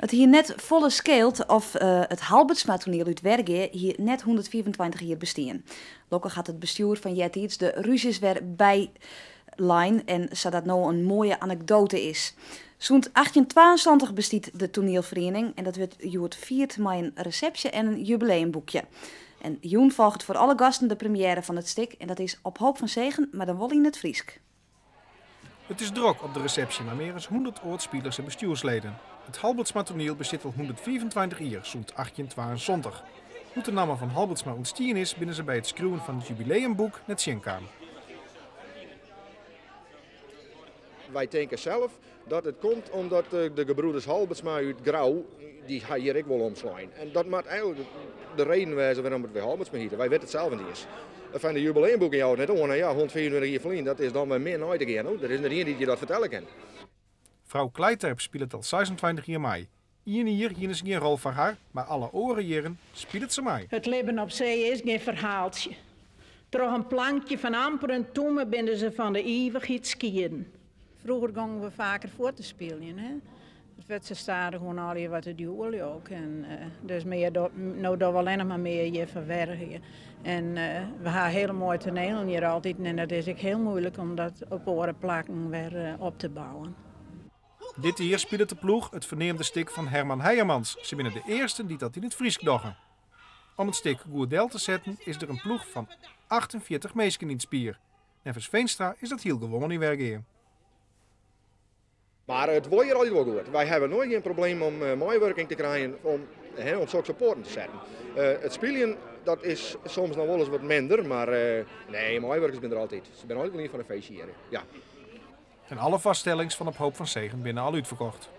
Het hier net volle skeelt of het Halbertsma-toneel uit Wergeer hier net 125 jaar bestaan. Lokkig gaat het bestuur van Jettiets de ruzies weer bijlijn en zodat nou een mooie anekdote is. Zo'n 1822 bestiet de toneelvereniging en dat werd Joert viert met een receptie en een jubileumboekje. En Joen volgt voor alle gasten de première van het stuk en dat is Op Hoop van Zegen, maar dan wel in het Friesk. Het is druk op de receptie met meer dan 100 oudspelers en bestuursleden. Het Halbertsma toneel bestaat al 125 jaar, zo'n 1822. Hoe de naam van Halbertsma ontstaan is, binnen ze bij het schreeuwen van het jubileumboek net zien kan. Wij denken zelf dat het komt omdat de gebroeders Halbertsma uit Grauw, die gaan hier ik wel omslaan. En dat moet eigenlijk de reden wezen waarom het weer Halbertsma heet. Wij weten het zelf niet eens. Van de jubileumboeken jou net on, ja, 124 jaar verleden, dat is dan weer meer nooit again. Er is er één die je dat vertellen kan. Vrouw Kleiterp speelt het al 26 jaar mee. Hier is geen rol van haar, maar alle orenjaren speelt ze mee. Het leven op zee is geen verhaaltje. Door een plankje van amper en toemen binnen ze van de eeuwigheid skiën. Vroeger gingen we vaker voor te spelen. Hè? Het werd ze staan gewoon al je wat te duwen ook. En, dus meer nou doen we alleen nog maar meer je verwerken. En we hebben hele mooie tonelen hier altijd. En dat is ook heel moeilijk om dat op oren plakken weer op te bouwen. Dit jaar speelt de ploeg het verneemde stuk van Herman Heijermans. Ze binnen de eerste die dat in het Friesk doggen. Om het stuk Goerdel te zetten is er een ploeg van 48 meesken in het spier. Nevens Veenstra is dat heel gewoon in Wergeer. Maar het wordt hier altijd wel goed. Wij hebben nooit geen probleem om meewerking te krijgen om zulke supporten te zetten. Het spelen dat is soms nog wel eens wat minder, maar nee, meewerkers zijn er altijd. Ze zijn altijd wel van een feestje hier. Ja. En alle vaststellings van Op Hoop van Zegen binnen al uitverkocht.